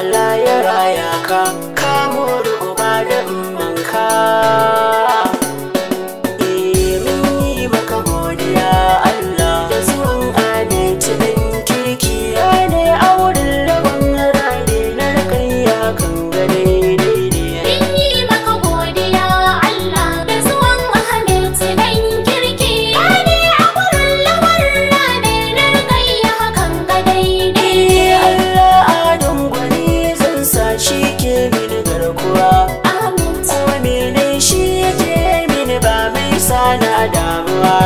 Allah ya raya ka, ka more uba da ummanka. Mun yi maka godiya Allah da zuwan Aminatu ɗan kirki, ya ne a wurin lawan rane na rakayya kan gare daidai. Mun yi maka godiya Allah da zuwan Aminatu ɗan kirki, ya ne a wurin lawan rane na rakayya kan gare daidai. Allah adon gwani zan sa shi ke mini garkuwa, kuma mene shi yake mini ba mai sana damuwa.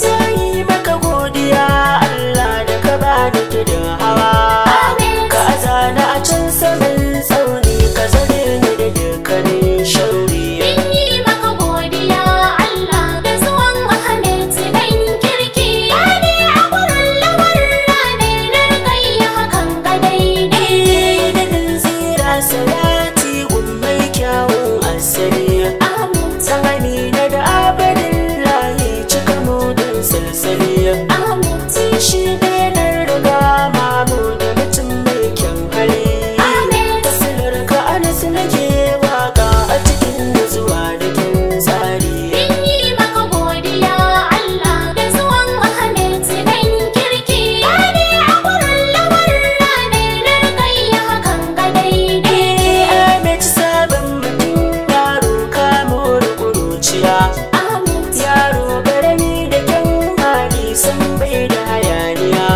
Ta yi maka godiya Allah da ka bani tudun hawa, ka azana a can saman tsauni, ka zare ni da dukkanin shauri. Mun yi maka godiya Allah da zuwan Aminatu ɗan kirki, ya ne a wurin lawan rane na rakayya kan gare daidai. Dadin zira salati gun mai kyawun asali, san Amina da abadin layi cika mudin salsali. Shi ne na riga mamu da mutum mai kyan hali, tasirar ka Anas nake waka a cikin nutsuwa da kin tsari. Mun yi maka godiya Allah da zuwan Aminatu ɗan kirki, ya ne a wurin lawan rane na rakayya kan gare daidai. Ahmed sabon mutum yaro ka more kuruciya, yaro garami da kyan hali san bai da hayaniya,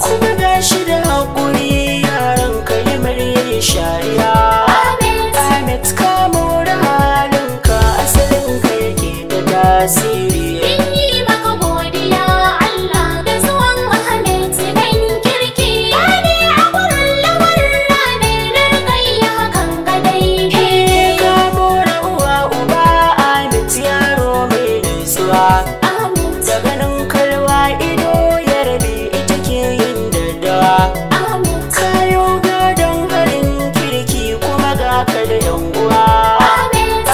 kuma gashi da haƙuri yaran ka yi maryayi shariya. Ahmed ka more halinka asalin ka yake da tasiri. Mun yi maka godiya Allah da zuwan Aminatu ɗan kirki, ya ne a wurin lawan rane na rakayya kan gare daidai. Ka more uwa uba Ahmed yaro mai nutsuwa, da ganin kalwa ido ya rabe ita ke yin daddawa. Kayo gadon halin kirki kuma ga ka da yan uwa.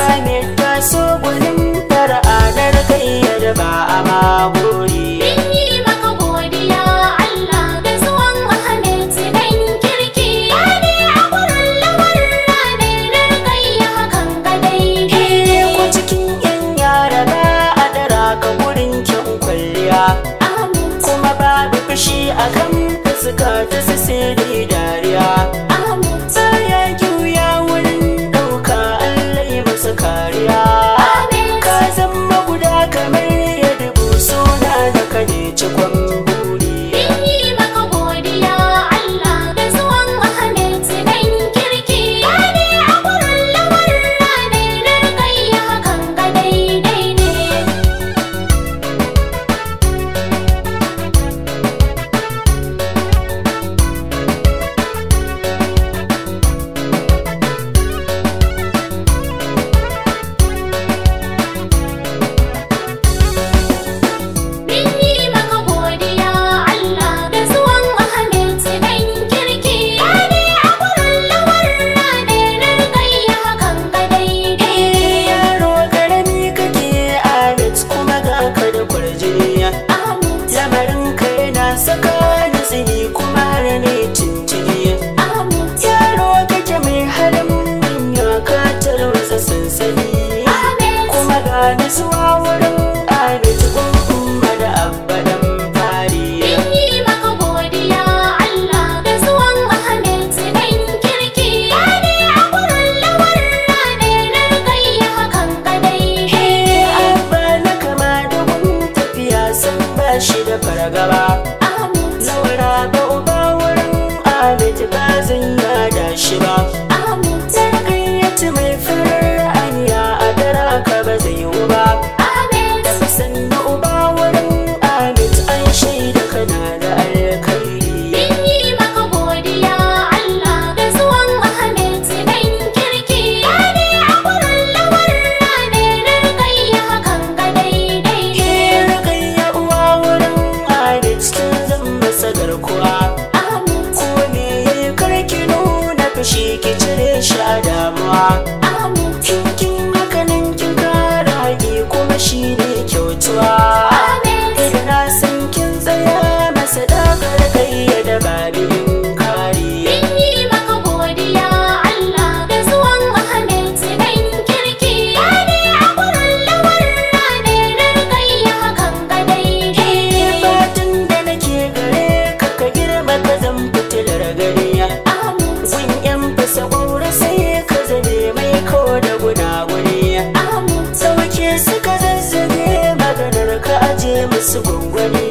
Ahmed ta so gwanin fara'a na rakayya da ba a magori. Mun yi maka godiya Allah da zuwan Aminatu ɗan kirki, ya ne a wurin lawan rane na rakayya kan gare daidai. Ko cikin yan yara ba a dara ka gurin kyan kwalliya, kuma babu fushi a kan fuska ta sai dariya. Baya juya wurin ɗauka Allah ya masa kariya. Ka zama guda kamar ya dubu suna da ka ne cikon buri. Mun yi maka godiya Allah da zuwan Aminatu ɗan kirki, ya ne a wurin lawan rane na rakayya kan gare daidai. Mun yi maka godiya Allah da zuwan Aminatu ɗan kirki, ya ne a wurin lawan rane na rakayya kan gare daidai. Yaro karami kake Ahmed kuma ga ka da kwarjini, lamarin ka yana saka ni tsini kuma har ne tuntuni. Yaro kake mai halin manya ka tarwatsa sansani, kuma ga nutsuwa wurin Ahmed gun umma da abba dan fari. Mun yi maka godiya Allah da zuwan Aminatu ɗan kirki, ya ne a wurin lawan rane na rakayya kan gare daidai. Abba na kama da gun tafiya san ba shi da fargaba, Laura ba uba wurin Ahmed ba zan yada shi ba. Tarkayyatu mai farar aniya a dara ka ba zai yiwu ba. Da sannu uba wurin Ahmed an shaida kana da alkhairi. Mun yi maka godiya Allah da zuwan Aminatu ɗan kirki, ya ne a wurin lawan rane na rakayya kan gare daidai. Rakayya uwa wurin Ahmed kin zan masa garkuwa, ko me yayi karki nuna fushi ki cire shi a damuwa. Kin hakanan kin kara haƙi kuma shi ne kyautuwa. Idan na san kin tsaya masa dagar kai da babin kari. Mun yi maka wasu gwangwani